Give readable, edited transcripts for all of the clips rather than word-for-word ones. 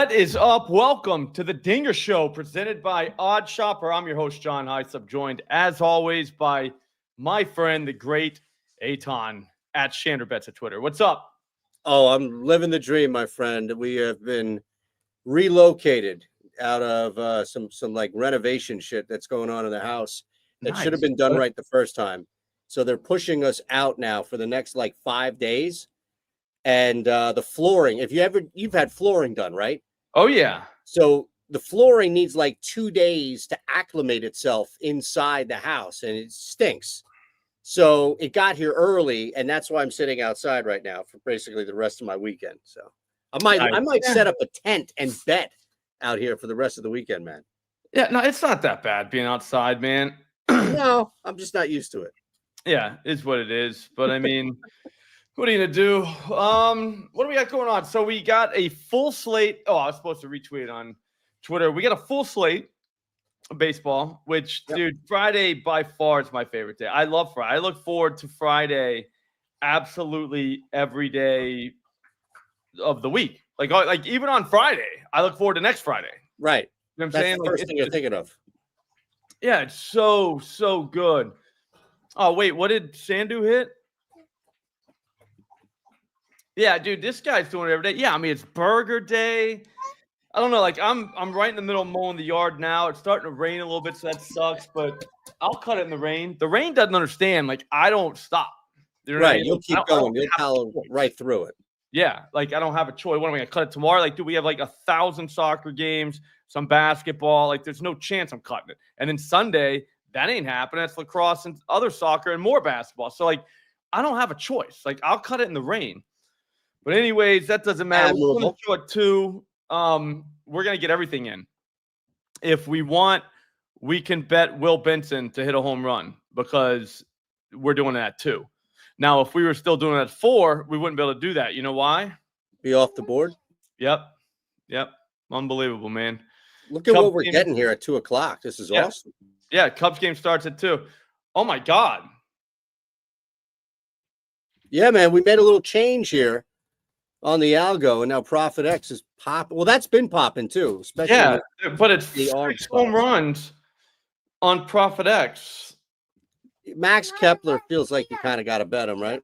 What is up? Welcome to the Dinger Show presented by OddsShopper. I'm your host, John Hyslop, joined as always by my friend, the great Aton at ShanderBets at Twitter. What's up? Oh, I'm living the dream, my friend. We have been relocated out of some like renovation shit that's going on in the house that should have been done right the first time. So they're pushing us out now for the next like 5 days. And the flooring, you've had flooring done, right? Oh, yeah. So the flooring needs like 2 days to acclimate itself inside the house, and it stinks. So it got here early, and that's why I'm sitting outside right now for basically the rest of my weekend. So I might set up a tent and bet out here for the rest of the weekend, man. Yeah, no, it's not that bad being outside, man. No, I'm just not used to it. Yeah, it's what it is. But I mean, what are you gonna do? What do we got going on? So we got a full slate. Oh, I was supposed to retweet on Twitter. We got a full slate of baseball, which, dude, Friday by far is my favorite day. I love Friday. I look forward to Friday absolutely every day of the week. Like even on Friday, I look forward to next Friday. Right. You know what I'm That's saying? the first thing you're thinking of. Yeah, it's so good. Oh, wait, what did Sandu hit? Yeah, dude, this guy's doing it every day. Yeah, I mean, it's burger day. I don't know, like I'm right in the middle of mowing the yard now. It's starting to rain a little bit, so that sucks, but I'll cut it in the rain. The rain doesn't understand. Like, I don't stop. You know right, you'll keep going. You'll plow right through it. Yeah, like I don't have a choice. What am I gonna cut it tomorrow? Like, dude, we have like 1,000 soccer games, some basketball. Like, there's no chance I'm cutting it. And then Sunday, that ain't happening. That's lacrosse and other soccer and more basketball. So, like, I don't have a choice. Like, I'll cut it in the rain. But anyways, that doesn't matter. We're going to show it too. We're going to get everything in. If we want, we can bet Will Benson to hit a home run because we're doing that too. Now, if we were still doing it at 4, we wouldn't be able to do that. You know why? Be off the board? Yep. Unbelievable, man. Look at Cubs what we're getting here at 2 o'clock. This is awesome. Yeah, Cubs game starts at 2. Oh, my God. Yeah, man, we made a little change here on the algo, and now Profit X is popping. Well, that's been popping too, especially but it's 6 home runs on Profit X. Max Kepler feels like you kind of got to bet him, right?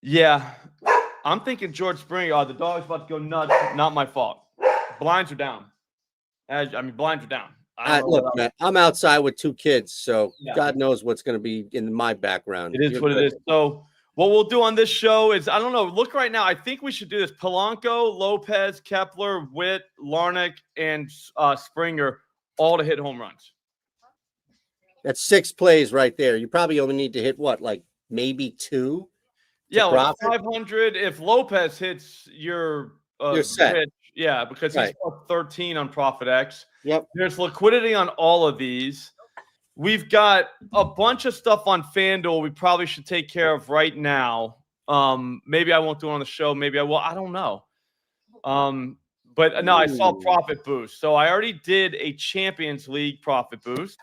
Yeah, I'm thinking George Springer. The dog's about to go nuts. Not my fault. Blinds are down. Blinds are down. Look, man, I'm outside with 2 kids, so God knows what's going to be in my background. It is what it is. So what we'll do on this show is, I don't know, look right now. I think we should do this. Polanco, Lopez, Kepler, Witt, Larnach, and Springer, all to hit home runs. That's 6 plays right there. You probably only need to hit what, like maybe 2? Yeah, like 500. If Lopez hits your set. pitch, yeah, because he's got 13 on Profit X. Yep. There's liquidity on all of these. We've got a bunch of stuff on FanDuel we probably should take care of right now. Maybe I won't do it on the show. Maybe I will. I don't know. But no, I saw Profit Boost. So I already did a Champions League Profit Boost.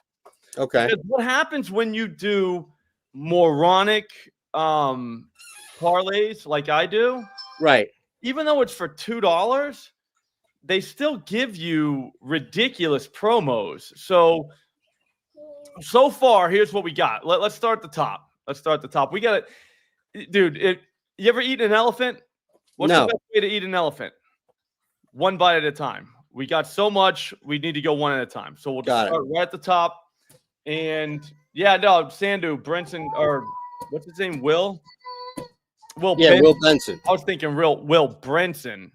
Okay. Because what happens when you do moronic parlays like I do? Right. Even though it's for $2, they still give you ridiculous promos. So far, here's what we got. Let's start at the top. We got it. Dude, you ever eaten an elephant? What's the best way to eat an elephant? One bite at a time. We got so much, we need to go one at a time. So we'll just start right at the top. And, Sandu, Brinson, or what's his name, Will? Will Benson. I was thinking Will Brinson.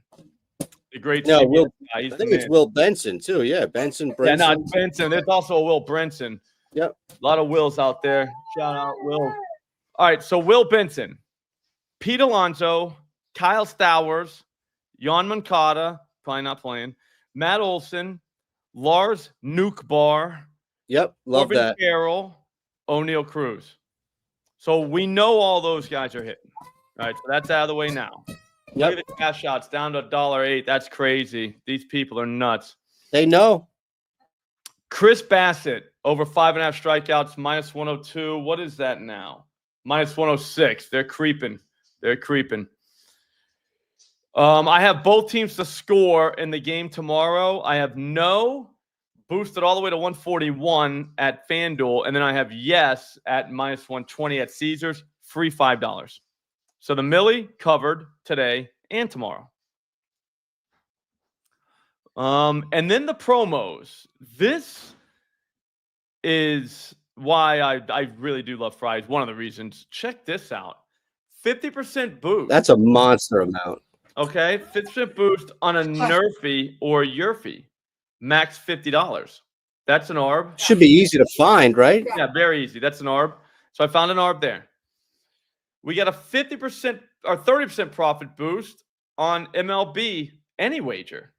The great Will. I think it's Will Benson, too. Yeah, Benson, Brinson. Yeah, no, it's Benson. There's also a Will Brinson. Yep. A lot of Wills out there. Shout out, Will. All right, so Will Benson, Pete Alonso, Kyle Stowers, Jan Moncada, probably not playing, Matt Olson, Lars Nukbar. Yep, love that. Carroll, O'Neal Cruz. So we know all those guys are hitting. All right, so that's out of the way now. Look at the cash shots down to $1.08. That's crazy. These people are nuts. They know. Chris Bassett, over 5.5 strikeouts, minus 102. What is that now? Minus 106. They're creeping. I have both teams to score in the game tomorrow. I have no boosted all the way to 141 at FanDuel, and then I have yes at minus 120 at Caesars, free $5. So the Millie covered today and tomorrow. And then the promos. This is why I really do love Fridays. One of the reasons. Check this out. 50% boost. That's a monster amount. Okay, 50% boost on a Nerfy or Yerfy. Max $50. That's an ARB. Should be easy to find, right? Yeah, very easy. That's an ARB. So I found an ARB there. We got a 50% or 30% profit boost on MLB any wager.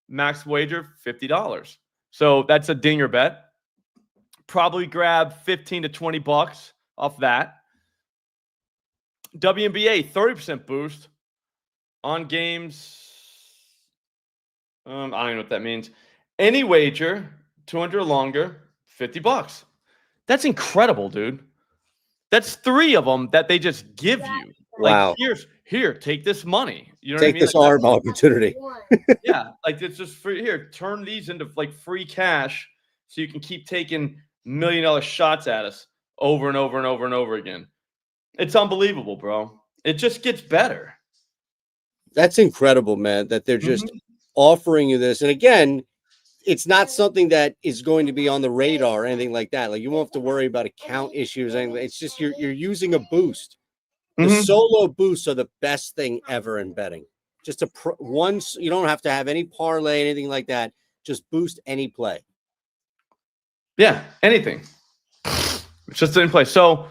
Max wager $50. So that's a dinger bet. Probably grab 15 to 20 bucks off that. WNBA 30% boost on games. I don't know what that means. Any wager 200 or longer, $50. That's incredible, dude. That's 3 of them that they just give you. Wow. Like, here, take this money. You know Take what I mean? this ARB opportunity. Yeah, like it's just free. Here, turn these into like free cash so you can keep taking $1 million shots at us over and over and over and over again. It's unbelievable, bro. It just gets better. That's incredible, man, that they're just offering you this. And again, it's not something that is going to be on the radar or anything like that. Like you won't have to worry about account issues. It's just you're using a boost. The solo boosts are the best thing ever in betting. Just once you don't have to have any parlay, anything like that. Just boost any play. Yeah, anything. It's just in play. So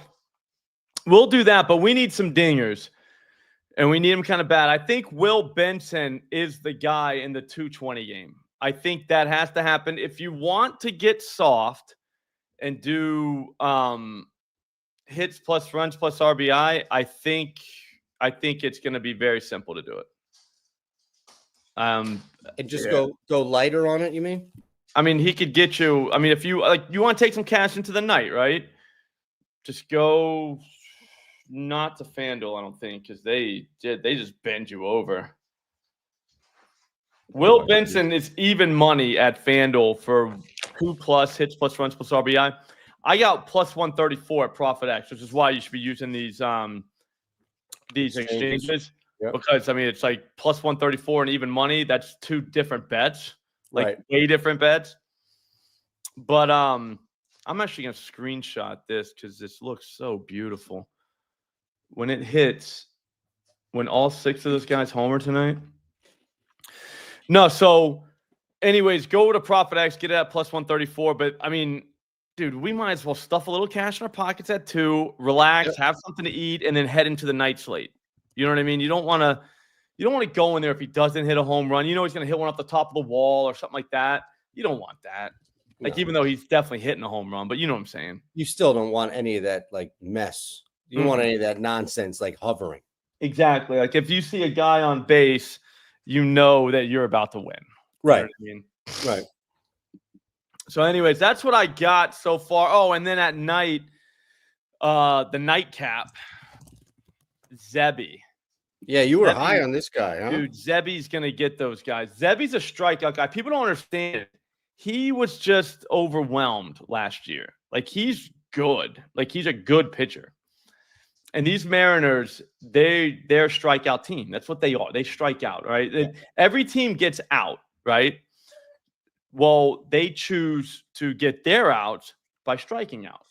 we'll do that, but we need some dingers. And we need him kind of bad. I think Will Benson is the guy in the 220 game. I think that has to happen. If you want to get soft and do hits plus runs plus RBI, I think it's going to be very simple to do it. And just go lighter on it, you mean? I mean, he could get you. I mean, if you you want to take some cash into the night, right? Just go not to FanDuel, I don't think, because they just bend you over. Will Benson is even money at FanDuel for 2+ hits plus runs plus RBI. I got plus 134 at ProfitX, which is why you should be using these exchanges. Yep. Because I mean it's like plus 134 and even money. That's 2 different bets, like way different bets. But I'm actually gonna screenshot this because this looks so beautiful. When it hits, when all 6 of those guys homer tonight. No, so anyways, go to ProfitX, get it at plus 134. But I mean, dude, we might as well stuff a little cash in our pockets at 2, relax, have something to eat, and then head into the night slate. You know what I mean? You don't want to go in there if he doesn't hit a home run. You know he's going to hit one off the top of the wall or something like that. You don't want that. Like, even though he's definitely hitting a home run, but you know what I'm saying? You still don't want any of that, like, mess. You don't want any of that nonsense, like hovering. Exactly. Like, if you see a guy on base, you know that you're about to win. Right. You know what I mean? Right. So anyways, that's what I got so far. Oh, and then at night, the nightcap, Zebby. Yeah, you were high on this guy, huh? Dude, Zebby's going to get those guys. Zebby's a strikeout guy. People don't understand it. He was just overwhelmed last year. Like, he's good. Like, he's a good pitcher. And these Mariners, they're a strikeout team. That's what they are. They strike out, right? Yeah. Every team gets out, right? Well, they choose to get their outs by striking out.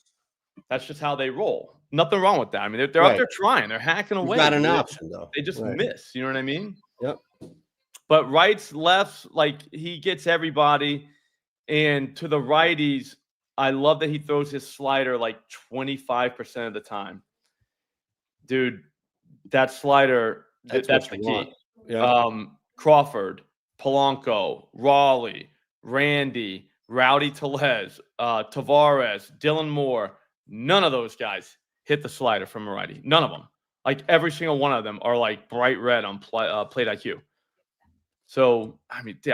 That's just how they roll. Nothing wrong with that. I mean, they're out there trying. They're hacking away. Not an option, though. They just miss. You know what I mean? Yep. But rights, lefts, like, he gets everybody. And to the righties, I love that he throws his slider like 25% of the time. Dude, that slider, that's the key. Yeah. Crawford, Polanco, Raleigh, Randy, Rowdy Tellez, Tavares, Dylan Moore, none of those guys hit the slider from a righty. None of them. Like, every single one of them are like bright red on plate IQ. So, I mean, dude,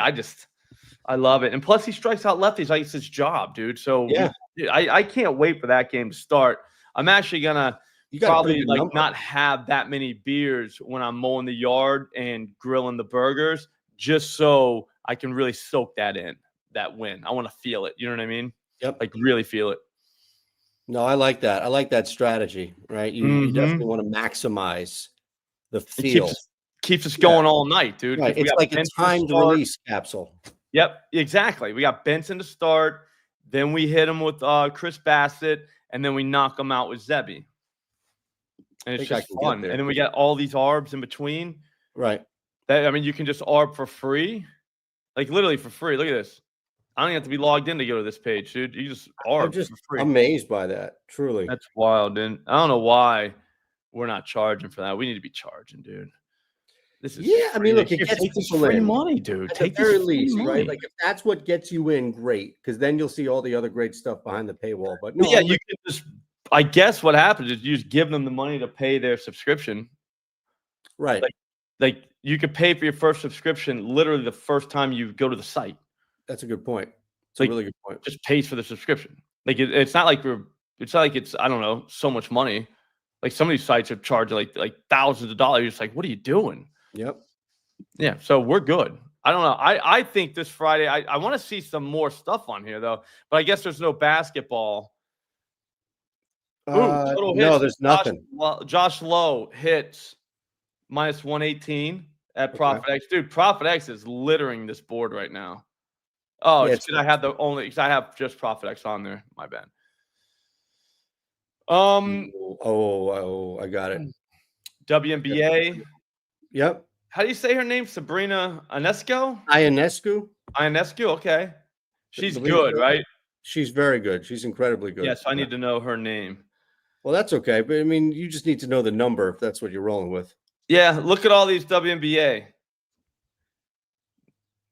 I love it. And plus, he strikes out lefties like it's his job, dude. So, yeah, I can't wait for that game to start. I'm actually going to You got a pretty probably good like number. not have that many beers when I'm mowing the yard and grilling the burgers, just so I can really soak that in, that win. I want to feel it. You know what I mean? Yep. Like really feel it. No, I like that. I like that strategy, right? You definitely want to maximize the It feel. keeps us going all night, dude. Right. We It's got like a Benson to timed start. release capsule. Yep, exactly. We got Benson to start. Then we hit him with Chris Bassett, and then we knock him out with Zebby. And it's just fun. And then we got all these arbs in between. Right. I mean, you can just arb for free. Like literally for free. Look at this. I don't even have to be logged in to go to this page, dude. You just arb I'm just for free. amazed by that. Truly. That's wild, dude. I don't know why we're not charging for that. We need to be charging, dude. This is I mean, look, it gets people free in. money, dude. At the very least, right? Like if that's what gets you in, great, because then you'll see all the other great stuff behind the paywall. But no, yeah, you can just. I guess what happens is you just give them the money to pay their subscription. Right. Like you could pay for your first subscription literally the first time you go to the site. That's a good point. It's a really good point. Just pays for the subscription. Like it's not like it's I don't know, so much money. Like some of these sites are charging like thousands of dollars. It's like, what are you doing? Yep. Yeah, so we're good. I don't know. I think this Friday I want to see some more stuff on here though, but I guess there's no basketball. Total hits. No, there's nothing. Josh Lowe hits minus 118 at Profit X. Dude, Profit X is littering this board right now. Oh, it's because I have just Profit X on there. My bad. I got it. WNBA. Yep. How do you say her name? Sabrina Ionescu? Ionescu. Okay. She's good, right? She's very good. She's incredibly good. Yes, I need to know her name. Well, that's okay. But I mean, you just need to know the number if that's what you're rolling with. Yeah, look at all these WNBA.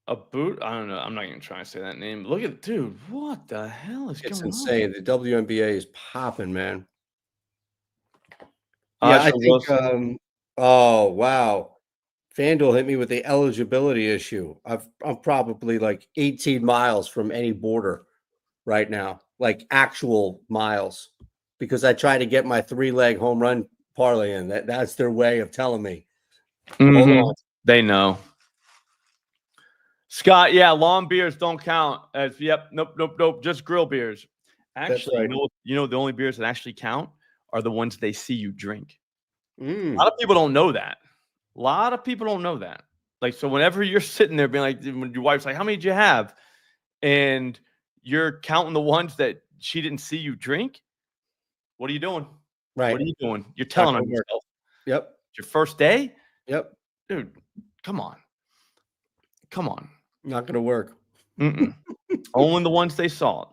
A boot? I don't know. I'm not even trying to say that name. Look at, dude, what the hell is going on? It's insane. The WNBA is popping, man. Yeah, I think. Oh wow, FanDuel hit me with the eligibility issue. I'm probably like 18 miles from any border right now, like actual miles, because I try to get my 3-leg home run parlay in. That's their way of telling me. Hold on. They know. Scott, yeah, long beers don't count as nope. Just grill beers. Actually, you know the only beers that actually count are the ones they see you drink. A lot of people don't know that. Like, so whenever you're sitting there being like, when your wife's like, how many did you have? And you're counting the ones that she didn't see you drink. What are you doing? Right. What are you doing? You're telling on yourself. Yep. It's your first day? Yep. Dude, come on. Not going to work. Only the ones they saw.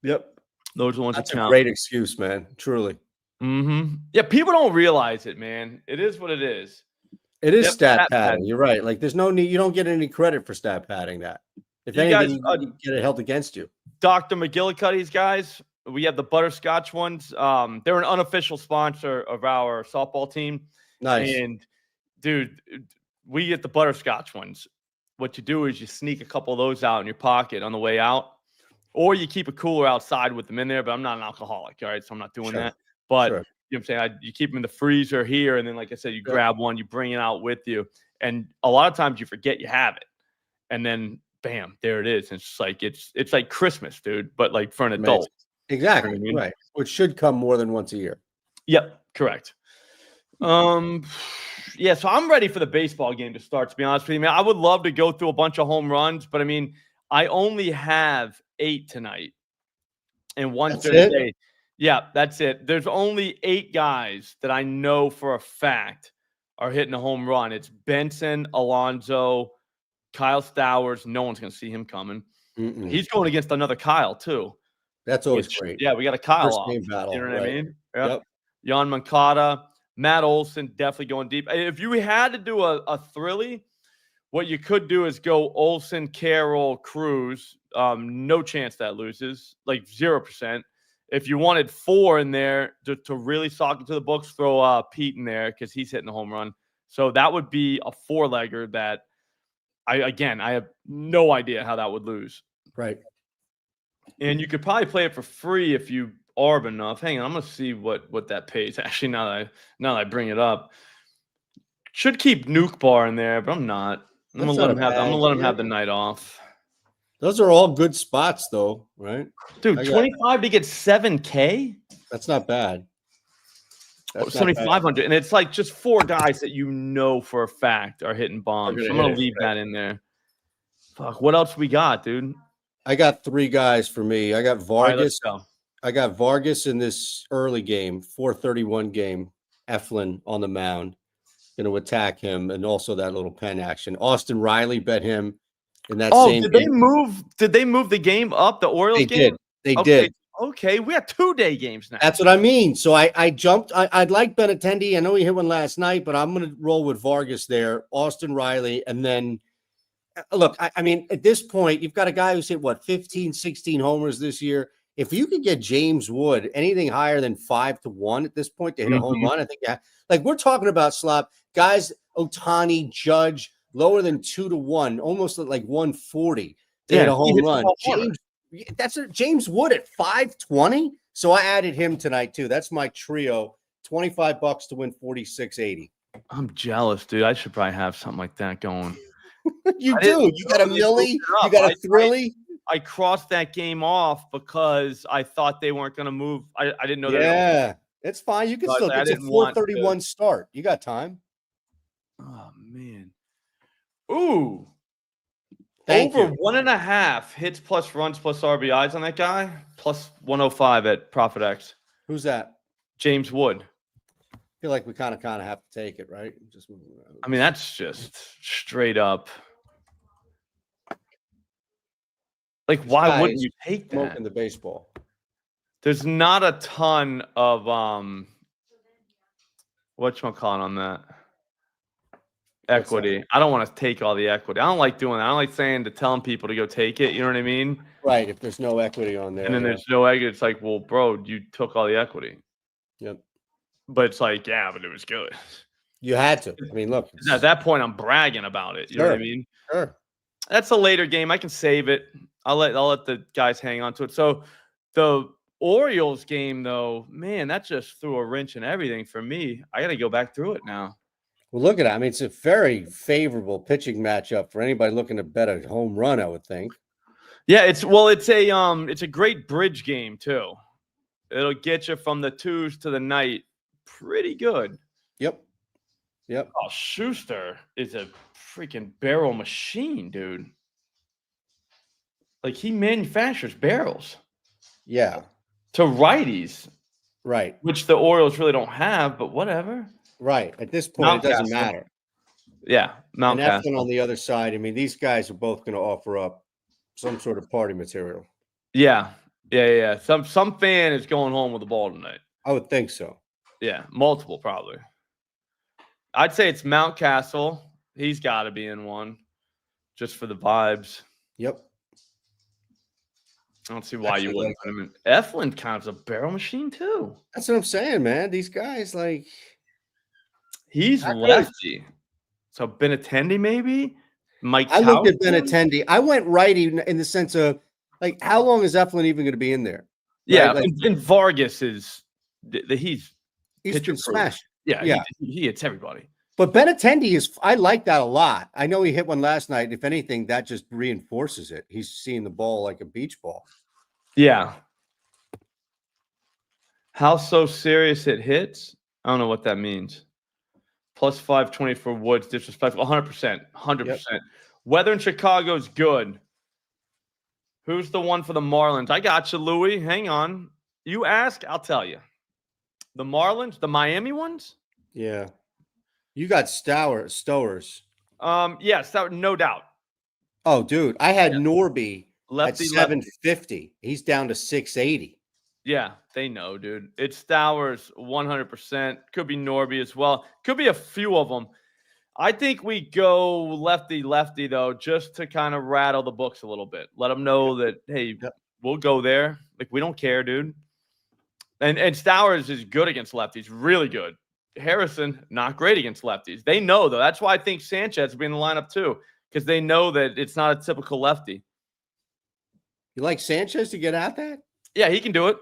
Yep. Those are the ones That's that count. a great excuse, man. Truly. Yeah, people don't realize it, man. It is what it is. It is stat padding. You're right. Like, there's no need. You don't get any credit for stat padding that. If anything, you get it held against you. Dr. McGillicuddy's guys, we have the butterscotch ones. They're an unofficial sponsor of our softball team. Nice. And, dude, we get the butterscotch ones. What you do is you sneak a couple of those out in your pocket on the way out, or you keep a cooler outside with them in there. But I'm not an alcoholic, all right? So I'm not doing that. But you know what I'm saying? You keep them in the freezer here, and then, like I said, you grab one, you bring it out with you. And a lot of times you forget you have it. And then, bam, there it is. And it's like it's like Christmas, dude, but like for an adult. Exactly. You know what I mean? Right. Which should come more than once a year. Yep, correct. Yeah, so I'm ready for the baseball game to start, to be honest with you. Man, I would love to go through a bunch of home runs, but I mean, I only have 8 tonight. And one's today. Yeah, that's it. There's only 8 guys that I know for a fact are hitting a home run. It's Benson, Alonso, Kyle Stowers. No one's going to see him coming. He's going against another Kyle, too. That's always great. Yeah, we got a Kyle First off. game battle, you know what I mean? Yep. Jan Moncada, Matt Olson, definitely going deep. If you had to do a thrilly, what you could do is go Olson, Carroll, Cruz. No chance that loses, like 0%. If you wanted 4 in there to really sock it to the books, throw Pete in there because he's hitting a home run. So that would be a 4-legger that I have no idea how that would lose. Right. And you could probably play it for free if you arb enough. Hang on, I'm gonna see what that pays. Actually, now that I bring it up, should keep Nuke Bar in there, but I'm not. I'm gonna let him have. I'm gonna let him have the night off. Those are all good spots, though, right? Dude, 25 to get 7K. That's not bad. That's 7,500, and it's like just 4 guys that you know for a fact are hitting bombs. So I'm gonna leave that in there. Fuck, what else we got, dude? I got 3 guys for me. I got Vargas. Right, I got Vargas in this early game, 431 game. Eflin on the mound, going to attack him, and also that little pen action. Austin Riley bet him in that same game. Did they move the game up? The Orioles game? They did. Okay, we have 2-day games now. That's what I mean. So I jumped. I'd like Benintendi. I know he hit one last night, but I'm going to roll with Vargas there, Austin Riley, and then look, I mean, at this point, you've got a guy who's hit, 15, 16 homers this year. If you could get James Wood anything higher than 5-1 at this point to hit a home run, I think, like we're talking about, Slop, guys, Ohtani, Judge, lower than 2-1, almost like 140 to hit a home run. James Wood at 520. So I added him tonight too. That's my trio. $25 to win 46.80. I'm jealous, dude. I should probably have something like that going. You do. You got a Millie. You got a Thrilly. I crossed that game off because I thought they weren't going to move. I didn't know that. Yeah, it's fine. You can still get a 431 start. You got time. Oh man. Ooh. Thank Over you. 1.5 hits plus runs plus RBIs on that guy. Plus 105 at ProfitX. Who's that? James Wood. I feel like we kind of have to take it, right? Just moving around. I mean, that's just straight up. Like, why wouldn't you take that? Smoking the baseball. There's not a ton of whatchamacallit on that equity. I don't want to take all the equity. I don't like doing that. I don't like telling people to go take it. You know what I mean? Right. If there's no equity on there. And then there's no equity. It's like, well, bro, you took all the equity. Yep. But it's like, yeah, but it was good. You had to. I mean, look. At that point, I'm bragging about it. You know what I mean? Sure. That's a later game. I can save it. I'll let the guys hang on to it. So the Orioles game, though, man, that just threw a wrench in everything for me. I got to go back through it now. Well, look at it. I mean, it's a very favorable pitching matchup for anybody looking to bet a home run, I would think. Yeah, it's a great bridge game too. It'll get you from the 2s to the night pretty good. Yep. Oh, Schuster is a freaking barrel machine, dude. Like, he manufactures barrels. Yeah. To righties. Right. Which the Orioles really don't have, but whatever. Right. At this point, it doesn't matter. Yeah. And Eflin on the other side. I mean, these guys are both going to offer up some sort of party material. Yeah. Some fan is going home with the ball tonight. I would think so. Yeah. Multiple, probably. I'd say it's Mountcastle. He's got to be in one just for the vibes. Yep. I don't see why you wouldn't put him in. Eflin kind of a barrel machine, too. That's what I'm saying, man. These guys, like... He's lefty. So Benintendi, maybe? Mike I looked at Benintendi. I went righty in the sense of, like, how long is Eflin even going to be in there? Yeah, right? and Vargas is... He's been smashed. Yeah. He hits everybody. But Benintendi is, I like that a lot. I know he hit one last night. If anything, that just reinforces it. He's seeing the ball like a beach ball. Yeah. How so serious it hits? I don't know what that means. Plus 520 for Woods, disrespectful. 100%. 100%. Yep. Weather in Chicago is good. Who's the one for the Marlins? I got you, Louie. Hang on. You ask, I'll tell you. The Marlins, the Miami ones? Yeah. You got Stowers. Yes, no doubt. Oh, dude, I had Norby lefty, at 750. He's down to 680. Yeah, they know, dude. It's Stowers 100%. Could be Norby as well. Could be a few of them. I think we go lefty, though, just to kind of rattle the books a little bit. Let them know that, hey, we'll go there. Like, we don't care, dude. And Stowers is good against lefties, really good. Harrison, not great against lefties. They know, though. That's why I think Sanchez will be in the lineup, too, because they know that it's not a typical lefty. You like Sanchez to get at that? Yeah, he can do it.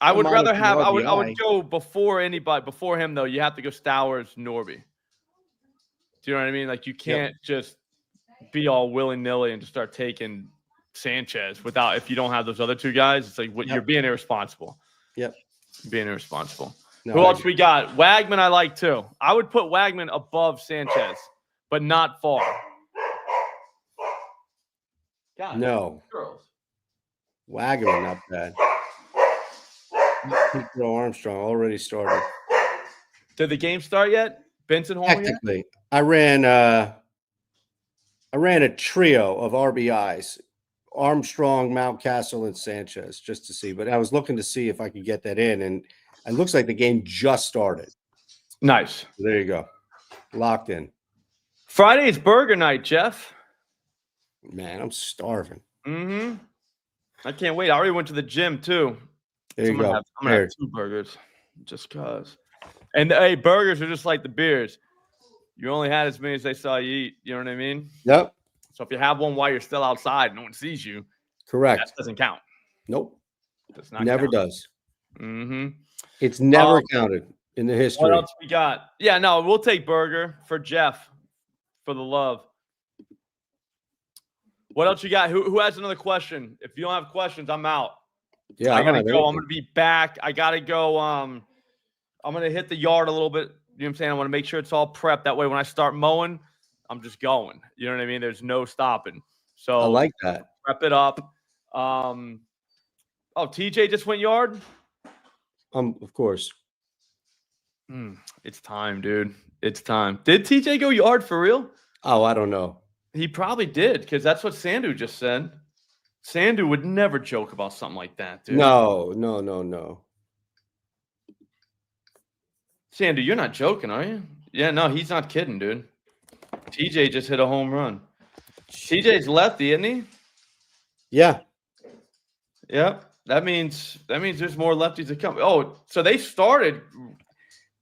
I would rather monitoring have. I would RBI. go before anybody. Before him though, you have to go Stowers, Norby. Do you know what I mean? Like you can't just be all willy nilly and just start taking Sanchez without if you don't have those other two guys. It's like what you're being irresponsible. Yep. Being irresponsible. No, Who else we got? Wagman, I like too. I would put Wagman above Sanchez, but not far. God, no. girls. Wagner, not bad. Pedro Armstrong already started. Did the game start yet? Benson home yet? Technically, I ran a trio of RBIs: Armstrong, Mountcastle, and Sanchez, just to see. But I was looking to see if I could get that in, and it looks like the game just started. Nice. So there you go, locked in. Friday's burger night, Jeff. Man, I'm starving. Mm-hmm. I can't wait. I already went to the gym too. There you go. I'm gonna have 2 burgers, just cause. And hey, burgers are just like the beers. You only had as many as they saw you eat. You know what I mean? Yep. So if you have one while you're still outside, no one sees you. Correct. That doesn't count. Nope. Does not Never count. does. Mm-hmm. It's never counted in the history. What else we got? Yeah, no, we'll take burger for Jeff for the love. What else you got? Who has another question? If you don't have questions, I'm out. Yeah, I gotta go. I'm gonna be back. I gotta go. I'm gonna hit the yard a little bit. You know what I'm saying? I want to make sure it's all prepped. That way, when I start mowing, I'm just going. You know what I mean? There's no stopping. So I like that. Prep it up. TJ just went yard. Of course. It's time, dude. It's time. Did TJ go yard for real? Oh, I don't know. He probably did because that's what Sandu just said. Sandu would never joke about something like that, dude. No. Sandu, you're not joking, are you? Yeah, no, he's not kidding, dude. TJ just hit a home run. TJ's lefty, isn't he? Yeah. Yep. That means there's more lefties to come. Oh, so they started,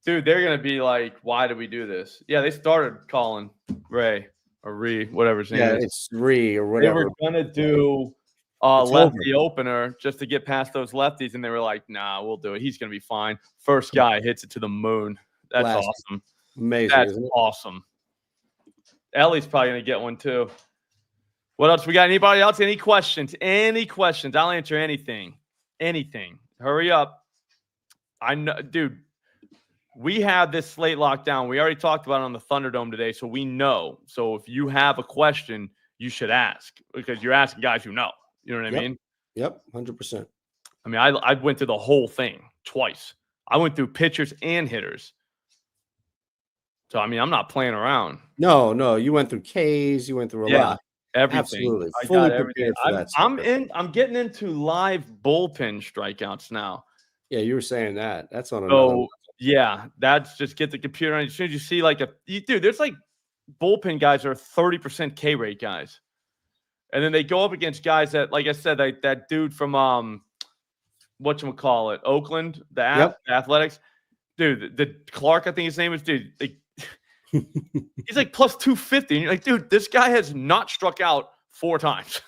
dude. They're gonna be like, why did we do this? Yeah, they started calling Ray or Ree, whatever his name is. Yeah, it's Ree or whatever. They were gonna do lefty opener just to get past those lefties, and they were like, nah, we'll do it. He's gonna be fine. First guy hits it to the moon. That's awesome. Amazing. That's isn't it? awesome. Ellie's probably gonna get one too. What else we got? Anybody else? Any questions? Any questions? I'll answer anything. Anything. Hurry up. I know, dude. We have this slate locked down. We already talked about it on the Thunderdome today, so we know. So if you have a question, you should ask because you're asking guys who know. You know what I mean? Yep, 100%. I mean, I went through the whole thing twice. I went through pitchers and hitters. So I mean, I'm not playing around. No, you went through K's. You went through a lot. Everything. Absolutely. I Fully got prepared for that. I'm getting into live bullpen strikeouts now. Yeah, you were saying that. That's on another. So yeah, that's just get the computer on. As soon as you see like dude, there's like bullpen guys that are 30% K rate guys. And then they go up against guys that, like I said, that dude from whatchamacallit, Oakland, the Athletics. Dude, the Clark, I think his name is, dude. He's like plus 250. And you're like, dude, this guy has not struck out 4 times.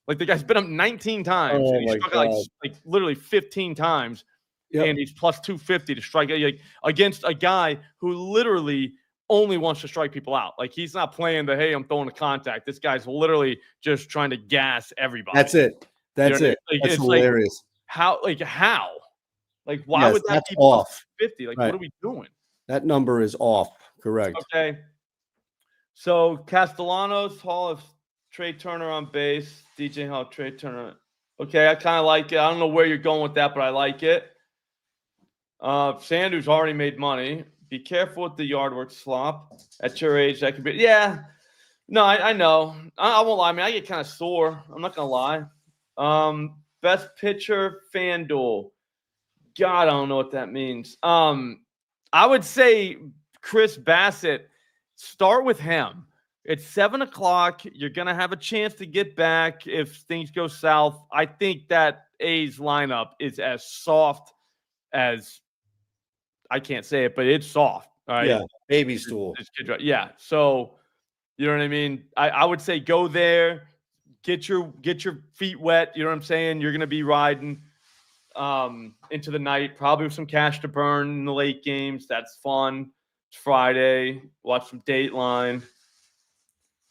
Like the guy's been up 19 times. Oh, and he struck out like literally 15 times. Yep. And he's plus 250 to strike like against a guy who literally only wants to strike people out. Like he's not playing the, hey, I'm throwing a contact. This guy's literally just trying to gas everybody. That's it. That's it. Like, that's hilarious. Like, how? Like, why would that be off 50? Like, what are we doing? That number is off. Correct. Okay. So Castellanos, Hall of Trey Turner on base. DJ Hall, Trey Turner. Okay, I kind of like it. I don't know where you're going with that, but I like it. Sandu's already made money. Be careful with the yard work slop. At your age, that could be. Yeah. No, I know. I won't lie. I mean, I get kind of sore. I'm not going to lie. Best pitcher, FanDuel. God, I don't know what that means. I would say Chris Bassett. Start with him. It's 7:00. You're going to have a chance to get back if things go south. I think that A's lineup is as soft as I can't say it, but it's soft. All right. Yeah. Baby stool. Yeah. So, you know what I mean? I would say go there, get your feet wet. You know what I'm saying? You're going to be riding. into the night, probably with some cash to burn in the late games. That's fun. It's Friday. Watch some Dateline.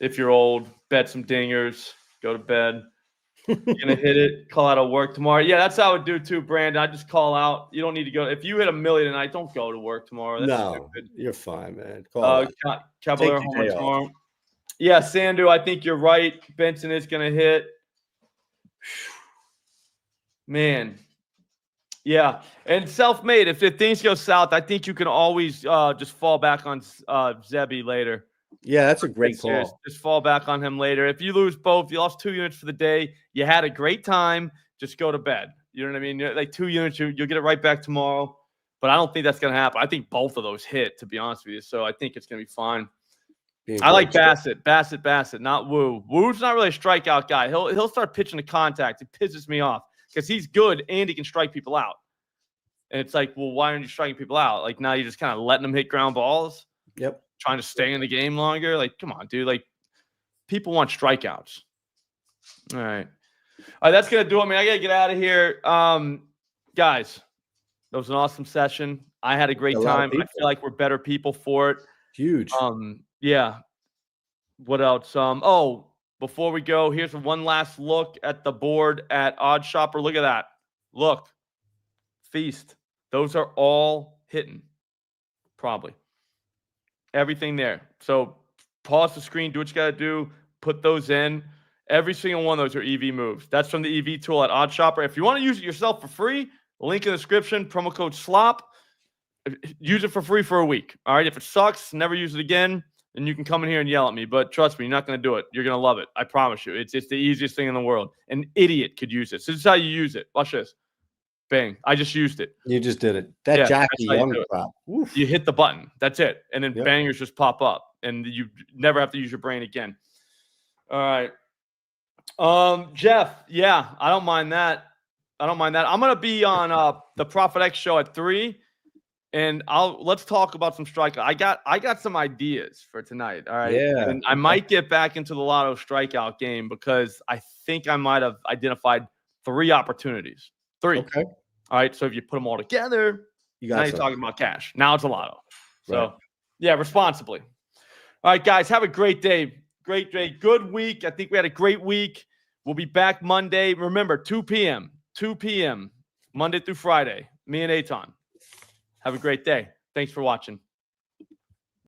If you're old, bet some dingers. Go to bed. You're gonna hit it. Call out of work tomorrow. Yeah, that's how I would do too, Brandon. I just call out. You don't need to go. If you hit $1 million tonight, don't go to work tomorrow. That's No, stupid. you're fine, man. Call it. Cavalier Take your homework day off. tomorrow. Yeah, Sandu, I think you're right. Benson is gonna hit. Man. Yeah, and self-made. If things go south, I think you can always just fall back on Zebi later. Yeah, that's a great That's serious. call. Just fall back on him later. If you lose both, you lost 2 units for the day. You had a great time. Just go to bed. You know what I mean? Like 2 units, you'll get it right back tomorrow. But I don't think that's going to happen. I think both of those hit, to be honest with you. So I think it's going to be fine. I like Bassett, not Woo. Woo's not really a strikeout guy. He'll start pitching to contact. It pisses me off because he's good and he can strike people out. And it's like, well, why aren't you striking people out? Like now you're just kind of letting them hit ground balls. Yep. Trying to stay in the game longer. Like, come on, dude. Like, people want strikeouts. All right. That's going to do it, man. I got to get out of here. Guys, that was an awesome session. I had a great time. I feel like we're better people for it. Huge. Yeah. What else? Before we go, here's one last look at the board at OddsShopper. Look at that. Look. Feast. Those are all hitting. Probably. Everything there. So pause the screen, do what you got to do, put those in. Every single one of those are EV moves. That's from the EV tool at OddsShopper. If you want to use it yourself for free, link in the description, promo code SLOP. Use it for free for a week. All right. If it sucks, never use it again, then you can come in here and yell at me. But trust me, you're not going to do it. You're going to love it. I promise you. It's the easiest thing in the world. An idiot could use it. So this is how you use it. Watch this. Bang. I just used it. You just did it. That Jackie Young crop. You hit the button. That's it. And then bangers just pop up. And you never have to use your brain again. All right. Jeff, yeah, I don't mind that. I'm going to be on the Profit X show at 3. And let's talk about some strikeout. I got some ideas for tonight. All right. Yeah. And I might get back into the lotto strikeout game because I think I might have identified 3 opportunities. 3. Okay. All right. So if you put them all together, now you're talking about cash. Now it's a lotto. So yeah, responsibly. All right, guys, have a great day. Great day. Good week. I think we had a great week. We'll be back Monday. Remember, 2 p.m. Monday through Friday. Me and Eitan. Have a great day. Thanks for watching.